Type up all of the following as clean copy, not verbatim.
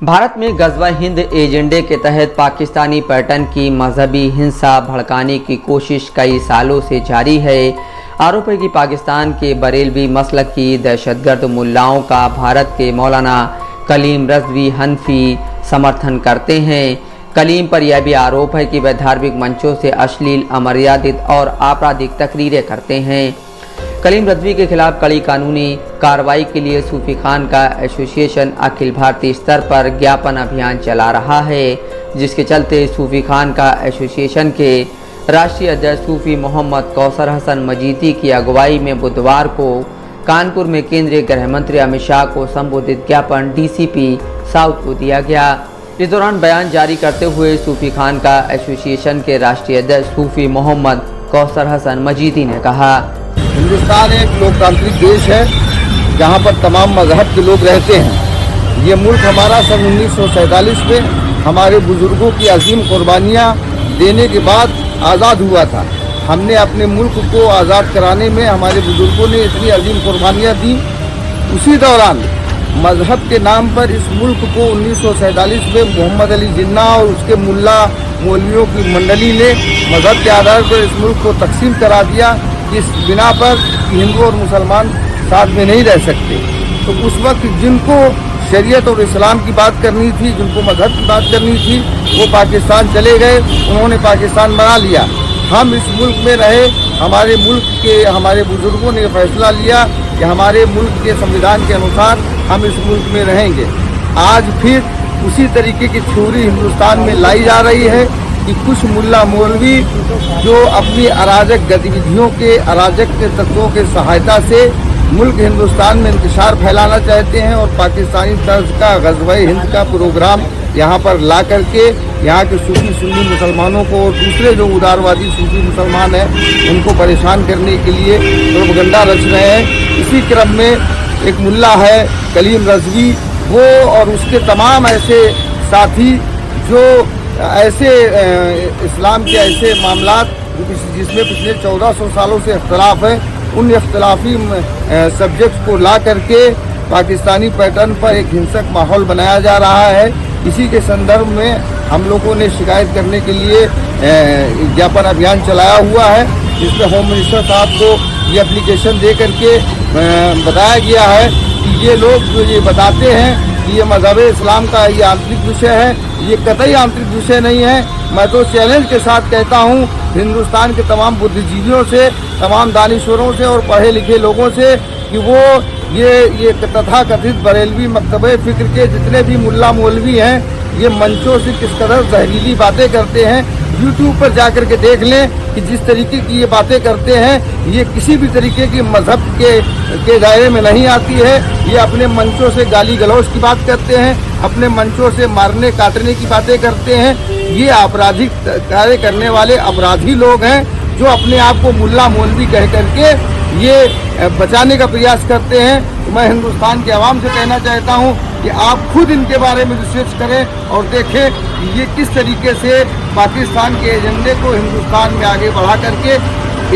भारत में गज़वा हिंद एजेंडे के तहत पाकिस्तानी पर्यटन की मजहबी हिंसा भड़काने की कोशिश कई सालों से जारी है। आरोप है कि पाकिस्तान के बरेलवी मसलक की दहशतगर्द मुल्लाओं का भारत के मौलाना कलीम रज़वी हनफी समर्थन करते हैं। कलीम पर यह भी आरोप है कि वह धार्मिक मंचों से अश्लील, अमर्यादित और आपराधिक तकरीरें करते हैं। कलीम रज़वी के खिलाफ कड़ी कानूनी कार्रवाई के लिए सूफी खान का एसोसिएशन अखिल भारतीय स्तर पर ज्ञापन अभियान चला रहा है, जिसके चलते सूफी खान का एसोसिएशन के राष्ट्रीय अध्यक्ष सूफी मोहम्मद कौसर हसन मजीदी की अगुवाई में बुधवार को कानपुर में केंद्रीय गृह मंत्री अमित शाह को संबोधित ज्ञापन डीसीपी साउथ को दिया गया। इस दौरान बयान जारी करते हुए सूफी खान का एसोसिएशन के राष्ट्रीय अध्यक्ष सूफी मोहम्मद कौसर हसन मजीदी ने कहा, हिंदुस्तान एक लोकतांत्रिक देश है जहाँ पर तमाम मजहब के लोग रहते हैं। ये मुल्क हमारा सन 1947 में हमारे बुजुर्गों की अजीम कुर्बानियाँ देने के बाद आज़ाद हुआ था। हमने अपने मुल्क को आज़ाद कराने में हमारे बुजुर्गों ने इतनी अजीम कुर्बानियाँ दी। उसी दौरान मजहब के नाम पर इस मुल्क को 1947 में मोहम्मद अली जिन्ना और उसके मुल्ला मौलवियों की मंडली ने मजहब के आधार पर इस मुल्क को तकसीम करा दिया, इस बिना पर हिंदू और मुसलमान साथ में नहीं रह सकते। तो उस वक्त जिनको शरीयत और इस्लाम की बात करनी थी, जिनको मजहब की बात करनी थी, वो पाकिस्तान चले गए, उन्होंने पाकिस्तान बना लिया। हम इस मुल्क में रहे, हमारे मुल्क के हमारे बुजुर्गों ने फैसला लिया कि हमारे मुल्क के संविधान के अनुसार हम इस मुल्क में रहेंगे। आज फिर उसी तरीके की थ्योरी हिंदुस्तान में लाई जा रही है कि कुछ मुल्ला मौलवी जो अपनी अराजक गतिविधियों के अराजक के तत्वों के सहायता से मुल्क हिंदुस्तान में इंतशार फैलाना चाहते हैं और पाकिस्तानी तर्ज का ग़ज़वा हिंद का प्रोग्राम यहाँ पर ला करके यहाँ के सूफी सुन्नी मुसलमानों को और दूसरे जो उदारवादी सूफी मुसलमान हैं उनको परेशान करने के लिए प्रोपगंडा रच रहे हैं। इसी क्रम में एक मुल्ला है कलीम रज़वी, वो और उसके तमाम ऐसे साथी जो ऐसे इस्लाम के ऐसे मामलात जिसमें पिछले 1400 सालों से इख्तलाफ है, उन इख्तलाफी सब्जेक्ट्स को ला करके पाकिस्तानी पैटर्न पर एक हिंसक माहौल बनाया जा रहा है। इसी के संदर्भ में हम लोगों ने शिकायत करने के लिए ज्ञापन अभियान चलाया हुआ है, जिसमें होम मिनिस्टर साहब को ये एप्लीकेशन दे करके बताया गया है कि ये लोग जो ये बताते हैं कि ये मज़हब इस्लाम का ये आंतरिक विषय है, ये कतई आंतरिक विषय नहीं है। मैं तो चैलेंज के साथ कहता हूँ हिंदुस्तान के तमाम बुद्धिजीवियों से, तमाम दानिश्वरों से और पढ़े लिखे लोगों से कि वो ये तथाकथित बरेलवी मकतबे फ़िक्र के जितने भी मुल्ला मौलवी हैं, ये मंचों से किस कदर जहरीली बातें करते हैं। यूट्यूब पर जाकर के देख लें कि जिस तरीके की ये बातें करते हैं, ये किसी भी तरीके की मजहब के दायरे में नहीं आती है। ये अपने मंचों से गाली गलौज की बात करते हैं, अपने मंचों से मारने काटने की बातें करते हैं। ये आपराधिक कार्य करने वाले अपराधी लोग हैं जो अपने आप को मुल्ला मौलवी कह करके ये बचाने का प्रयास करते हैं। तो मैं हिंदुस्तान के अवाम से कहना चाहता हूँ कि आप खुद इनके बारे में रिसर्च करें और देखें कि ये किस तरीके से पाकिस्तान के एजेंडे को हिंदुस्तान में आगे बढ़ा करके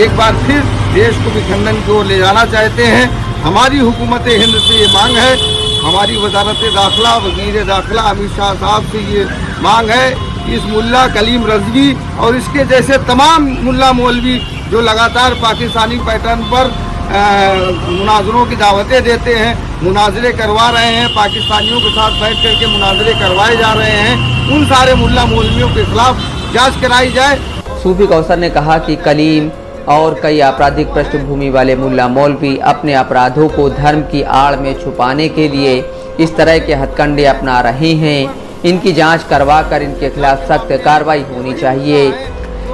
एक बार फिर देश को विखंडन की ओर ले जाना चाहते हैं। हमारी हुकूमत हिंद से ये मांग है, हमारी वजारत दाखिला, वज़ीर दाखिला अमित शाह साहब से ये मांग है कि इस मुल्ला कलीम रज़वी और इसके जैसे तमाम मुल्ला मौलवी जो लगातार पाकिस्तानी पैटर्न पर मुनाजरों की दावतें देते हैं, मुनाजरे करवा रहे हैं, पाकिस्तानियों के साथ बैठ करके मुनाजरे करवाए जा रहे हैं, उन सारे मुल्ला मौलवियों के खिलाफ जांच कराई जाए। सूफी कौसर ने कहा कि कलीम और कई आपराधिक पृष्ठभूमि वाले मुल्ला मौलवी अपने अपराधों को धर्म की आड़ में छुपाने के लिए इस तरह के हथकंडे अपना रहे हैं। इनकी जांच करवा कर इनके खिलाफ सख्त कार्रवाई होनी चाहिए।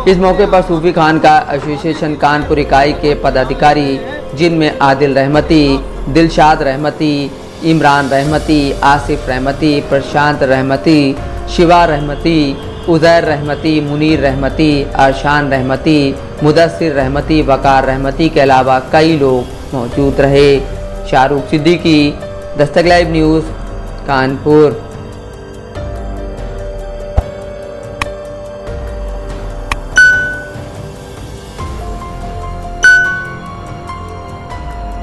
इस मौके पर सूफी खान का एसोसिएशन कानपुर इकाई के पदाधिकारी, जिनमें आदिल रहमती, दिलशाद रहमती, इमरान रहमती, आसिफ रहमती, प्रशांत रहमती, शिवा रहमती, उज़ैर रहमती, मुनीर रहमती, अरशान रहमती, मुदस्सिर रहमती, वकार रहमती के अलावा कई लोग मौजूद रहे। Shahrukh Siddiqui, Dastak live news, Kanpur.